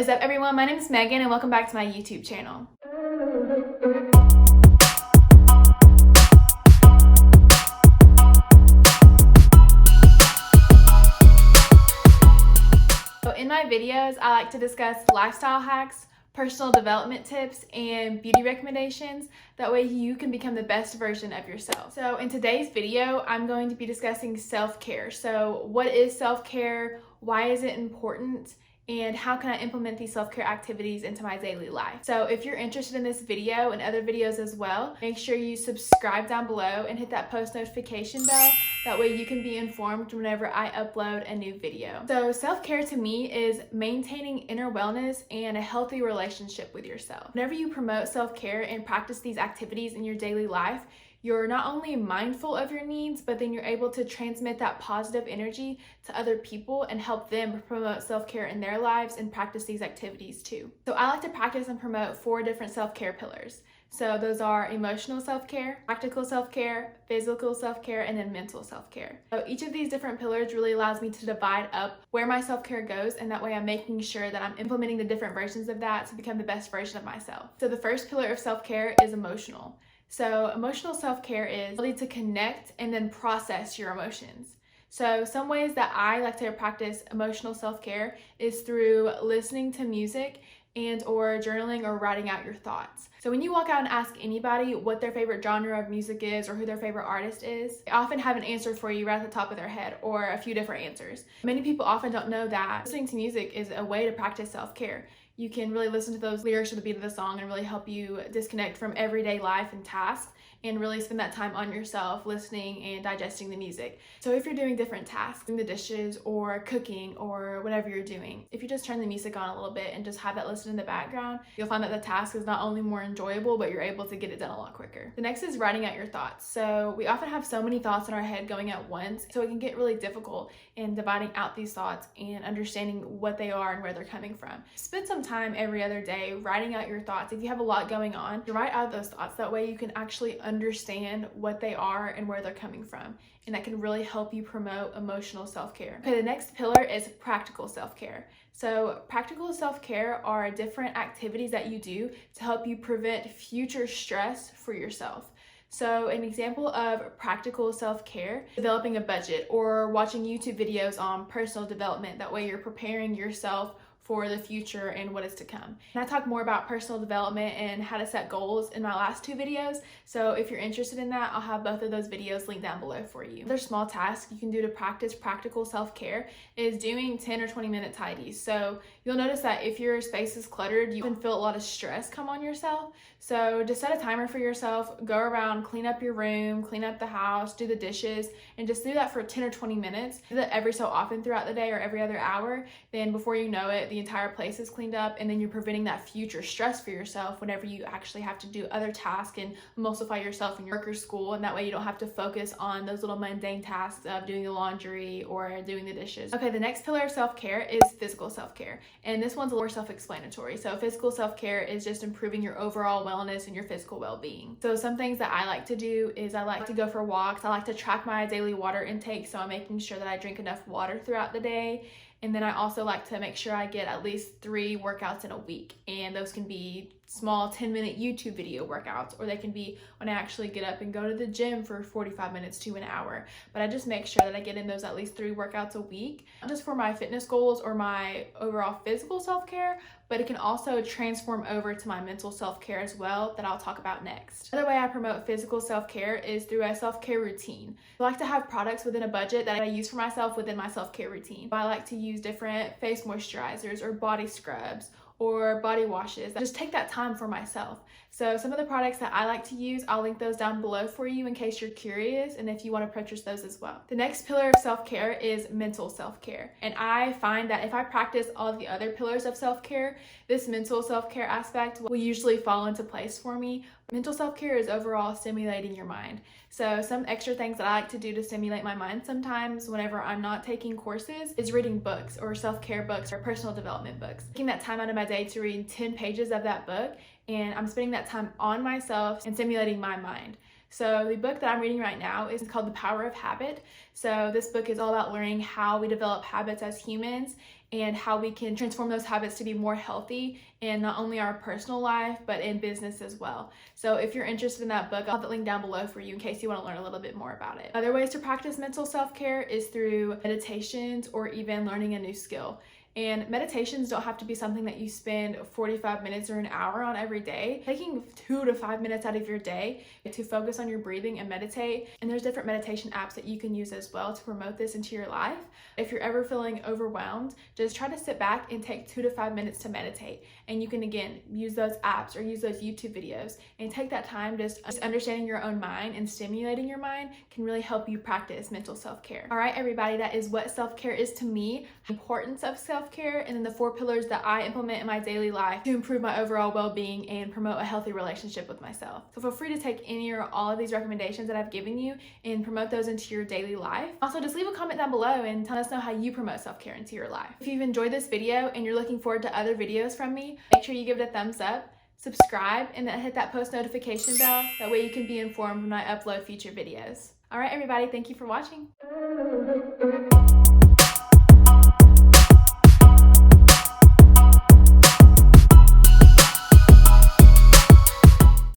What's up everyone, my name is Megan and welcome back to my YouTube channel. So in my videos, I like to discuss lifestyle hacks, personal development tips, and beauty recommendations. That way you can become the best version of yourself. So in today's video, I'm going to be discussing self-care. So what is self-care? Why is it important? And how can I implement these self-care activities into my daily life? So if you're interested in this video and other videos as well, make sure you subscribe down below and hit that post notification bell. That way you can be informed whenever I upload a new video. So self-care to me is maintaining inner wellness and a healthy relationship with yourself. Whenever you promote self-care and practice these activities in your daily life, you're not only mindful of your needs, but then you're able to transmit that positive energy to other people and help them promote self-care in their lives and practice these activities too. So I like to practice and promote 4 different self-care pillars. So those are emotional self-care, practical self-care, physical self-care, and then mental self-care. So each of these different pillars really allows me to divide up where my self-care goes, and that way I'm making sure that I'm implementing the different versions of that to become the best version of myself. So the first pillar of self-care is emotional. So emotional self-care is ability to connect and then process your emotions. So some ways that I like to practice emotional self-care is through listening to music and or journaling or writing out your thoughts. So when you walk out and ask anybody what their favorite genre of music is or who their favorite artist is, they often have an answer for you right at the top of their head or a few different answers. Many people often don't know that listening to music is a way to practice self-care. You can really listen to those lyrics to the beat of the song and really help you disconnect from everyday life and tasks and really spend that time on yourself listening and digesting the music. So if you're doing different tasks, doing the dishes or cooking or whatever you're doing, if you just turn the music on a little bit and just have that listen in the background, you'll find that the task is not only more enjoyable, but you're able to get it done a lot quicker. The next is writing out your thoughts. So we often have so many thoughts in our head going at once, so it can get really difficult in dividing out these thoughts and understanding what they are and where they're coming from. Spend some time every other day writing out your thoughts. If you have a lot going on, you write out those thoughts. That way you can actually understand what they are and where they're coming from. And that can really help you promote emotional self-care. Okay, the next pillar is practical self-care. So practical self-care are different activities that you do to help you prevent future stress for yourself. So an example of practical self-care, developing a budget or watching YouTube videos on personal development. That way you're preparing yourself for the future and what is to come. And I talk more about personal development and how to set goals in my last 2 videos. So if you're interested in that, I'll have both of those videos linked down below for you. Another small task you can do to practice practical self-care is doing 10 or 20 minute tidies. So you'll notice that if your space is cluttered, you can feel a lot of stress come on yourself. So just set a timer for yourself, go around, clean up your room, clean up the house, do the dishes, and just do that for 10 or 20 minutes. Do that every so often throughout the day or every other hour. Then before you know it, the entire place is cleaned up, and then you're preventing that future stress for yourself whenever you actually have to do other tasks and emulsify yourself in your work or school, and that way you don't have to focus on those little mundane tasks of doing the laundry or doing the dishes. Okay, the next pillar of self-care is physical self-care, and this one's a little more self-explanatory. So physical self-care is just improving your overall wellness and your physical well-being. So some things that I like to do is I like to go for walks. I like to track my daily water intake, so I'm making sure that I drink enough water throughout the day. And then I also like to make sure I get at least 3 workouts in a week. And those can be small 10-minute YouTube video workouts, or they can be when I actually get up and go to the gym for 45 minutes to an hour. But I just make sure that I get in those at least 3 workouts a week, not just for my fitness goals or my overall physical self-care, but it can also transform over to my mental self-care as well, that I'll talk about next. Another way I promote physical self-care is through a self-care routine. I like to have products within a budget that I use for myself within my self-care routine. I like to use different face moisturizers or body scrubs or body washes. Just take that time for myself. So some of the products that I like to use, I'll link those down below for you in case you're curious and if you want to purchase those as well. The next pillar of self-care is mental self-care. And I find that if I practice all the other pillars of self-care, this mental self-care aspect will usually fall into place for me. Mental self-care is overall stimulating your mind. So some extra things that I like to do to stimulate my mind sometimes whenever I'm not taking courses is reading books or self-care books or personal development books. Taking that time out of my day to read 10 pages of that book, and I'm spending that time on myself and stimulating my mind. So the book that I'm reading right now is called The Power of Habit. So this book is all about learning how we develop habits as humans and how we can transform those habits to be more healthy in not only our personal life, but in business as well. So if you're interested in that book, I'll have the link down below for you in case you want to learn a little bit more about it. Other ways to practice mental self-care is through meditations or even learning a new skill. And meditations don't have to be something that you spend 45 minutes or an hour on every day. Taking 2 to 5 minutes out of your day to focus on your breathing and meditate. And there's different meditation apps that you can use as well to promote this into your life. If you're ever feeling overwhelmed, just try to sit back and take 2 to 5 minutes to meditate. And you can, again, use those apps or use those YouTube videos and take that time. Just understanding your own mind and stimulating your mind can really help you practice mental self-care. All right, everybody, that is what self-care is to me, the importance of self-care, and then the 4 pillars that I implement in my daily life to improve my overall well-being and promote a healthy relationship with myself. So feel free to take any or all of these recommendations that I've given you and promote those into your daily life. Also, just leave a comment down below and tell us know how you promote self-care into your life. If you've enjoyed this video and you're looking forward to other videos from me, make sure you give it a thumbs up, subscribe, and then hit that post notification bell. That way you can be informed when I upload future videos. All right, everybody, thank you for watching.